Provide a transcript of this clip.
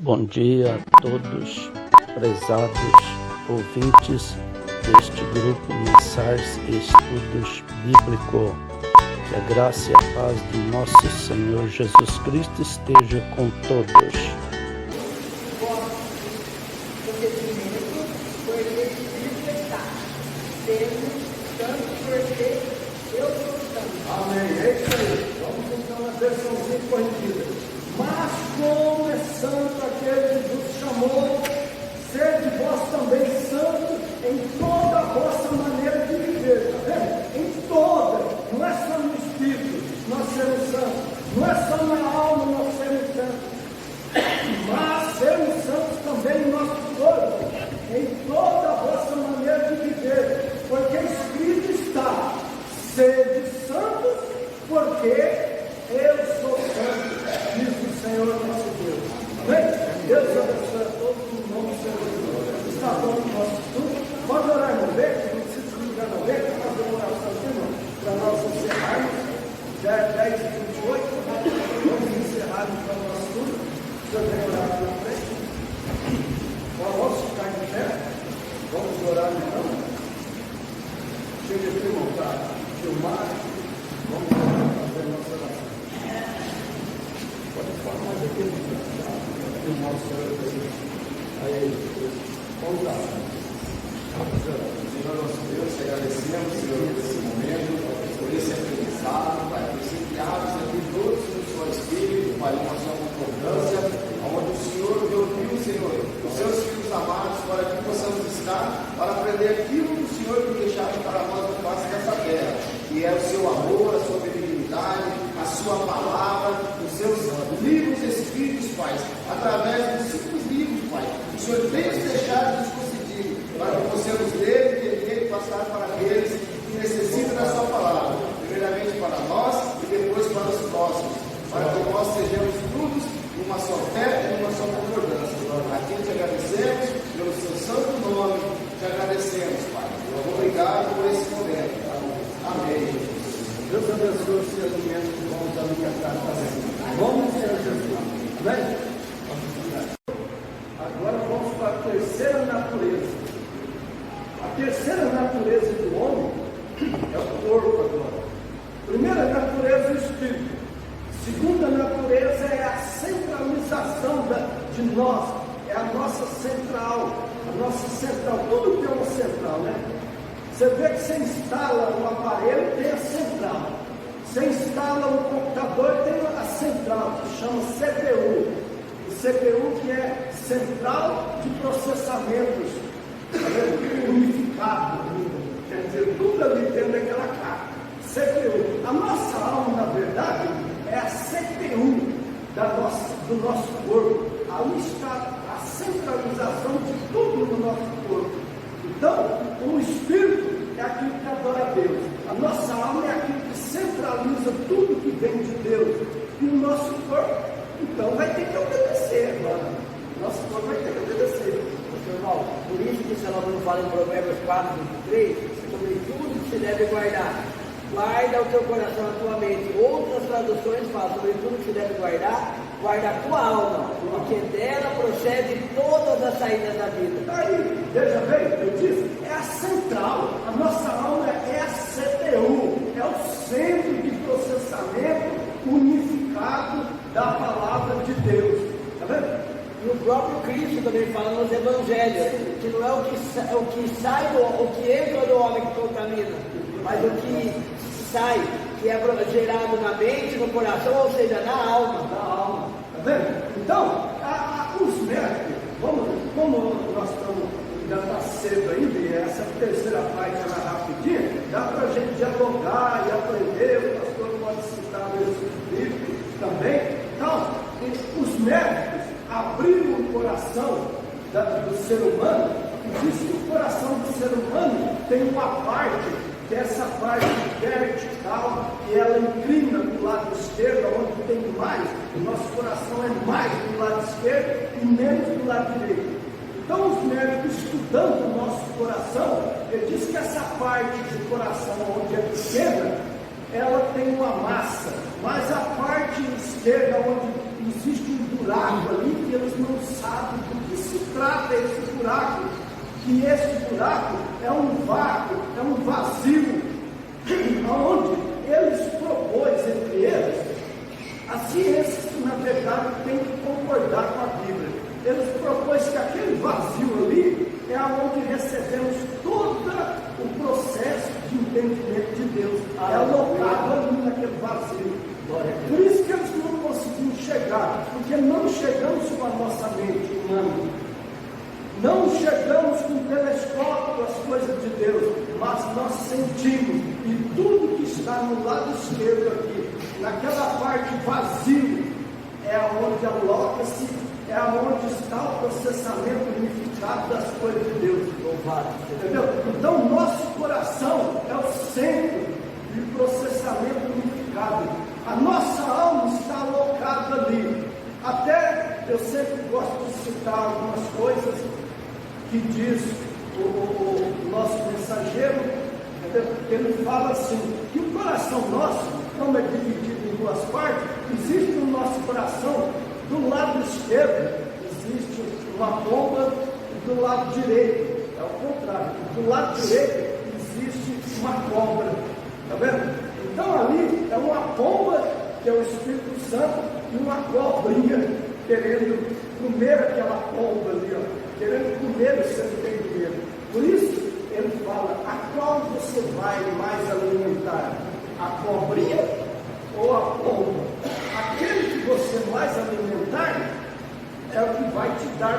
Bom dia a todos, prezados ouvintes deste grupo Mensagens e Estudos Bíblicos. Que a graça e a paz do nosso Senhor Jesus Cristo esteja com todos. Amém. É isso aí. Vamos então na versãozinha corrigida. Mas como é santo aquele que vos chamou, sede vós também santos em toda a vossa maneira de viver. Está vendo? Em toda. Não é só no espírito nós sermos santos. Não é só na alma nós sermos santos. Mas sermos santos também no nosso corpo. Em toda a vossa maneira de viver. Porque escrito está: sede santos, porque eu sou santo, diz o Senhor nosso Deus. Amém? Deus abençoe a todos no nome do Senhor Jesus. Está bom o nosso estudo. Pode orar no beco, não precisa desligar no beco, fazer uma oração aqui, irmão, para nós encerrarmos. Já é 10h28, vamos encerrar então o nosso estudo. O Senhor vem orar na frente. Vamos ficar em pé. Vamos orar então. Chega aqui, irmão, para filmar. Vamos fazer a nossa oração. Pode falar mais aqui, filmar o Senhor. Aí, vamos lá. Senhor nosso Deus, te agradecemos, Senhor, por esse momento, por esse aprendizado, Pai, por esse criados aqui todos no seu Espírito, Pai, uma sua concordância, onde o Senhor reuniu, Senhor, os seus filhos amados, para que possamos estar, para aprender aquilo que o Senhor nos deixaste para nós no face dessa terra, que é o seu amor, a sua benignidade, a sua palavra, os seus livros escritos, Pai, através dos 5 livros, Pai, o Senhor tem nos deixado nos concedido, para que possamos ler, entender e passar para aqueles que necessitam da sua palavra, primeiramente para nós e depois para os próximos, para que nós sejamos todos numa só fé e numa só concordância. Aqui te agradecemos pelo seu santo nome, te agradecemos, Pai. Obrigado por esse momento. Amém. Deus abençoe os seus alimentos que vão estar no mercado também. Vamos, Senhor Jesus. Amém? Agora vamos para a terceira natureza. A terceira natureza do homem é o corpo agora. Primeira natureza é o espírito. Segunda natureza é a centralização de nós. É a nossa central. A nossa central. Tudo tem uma central, né? Você vê que você instala um aparelho, tem a central. Você instala um computador, tem a central, que chama CPU. O CPU que é Central de Processamentos, unificado, quer dizer, tudo ali dentro daquela caixa. CPU. A nossa alma, na verdade, é a CPU do nosso corpo. Ali está a centralização de tudo no nosso corpo. Então, o espírito é aquilo que adora a Deus. A nossa alma é aquilo que centraliza tudo que vem de Deus. E o nosso corpo, então, vai ter que obedecer agora. Nosso corpo vai ter que obedecer. Irmão, por isso que o Senhor não fala em Provérbios 4:23, sobre tudo que se deve guardar. Guarda o teu coração, a tua mente. Outras traduções falam sobre tudo que se deve guardar. Guarda a tua alma, porque dela procede todas as saídas da vida. Aí, veja bem, eu disse, é a central. A nossa alma é a CPU, é o centro de processamento unificado da palavra de Deus. Está vendo? E o próprio Cristo também fala nos evangelhos, que não é o que sai, o que entra do homem que contamina, mas o que sai, que é gerado na mente, no coração, ou seja, na alma. Está vendo? Então, os médicos, como nós estamos, já está cedo ainda, e essa terceira parte era rapidinha, dá para a gente dialogar e aprender, o pastor pode citar esse livro também. Então, os médicos abriram o coração do ser humano, e diz que o coração do ser humano tem uma parte, que é essa parte vertical, e ela inclina para o lado esquerdo, onde tem mais, o nosso coração é mais do lado esquerdo e menos do lado direito. Então os médicos estudando o nosso coração, ele diz que essa parte do coração onde é pequena, ela tem uma massa, mas a parte esquerda onde existe um buraco ali que eles não que esse buraco é um vácuo, é um vazio, onde eles propôs entre eles, a ciência, na verdade, tem que concordar com a Bíblia. Eles propôs que aquele vazio ali é onde recebemos todo o processo de entendimento de Deus. É alocado ali naquele vazio. Por isso que eles não conseguiam chegar, porque não chegamos com a nossa mente humana. Não chegamos com o telescópio às coisas de Deus, mas nós sentimos, e tudo que está no lado esquerdo aqui, naquela parte vazio, é onde aloca-se, é onde está o processamento unificado das coisas de Deus. Louvado, entendeu? Então, nosso coração é o centro de processamento unificado. A nossa alma está alocada ali. Até eu sempre gosto de citar algumas coisas que diz o nosso mensageiro, ele fala assim, que o coração nosso, como é dividido em duas partes, existe no nosso coração, do lado esquerdo, existe uma pomba, e do lado direito, é o contrário, do lado direito existe uma cobra, está vendo? Então ali é uma pomba, que é o Espírito Santo, e uma cobrinha querendo comer aquela pomba ali, ó. Querendo comer o seu entendimento. Por isso, ele fala, a qual você vai mais alimentar? A cobrinha ou a pomba? Aquele que você mais alimentar é o que vai te dar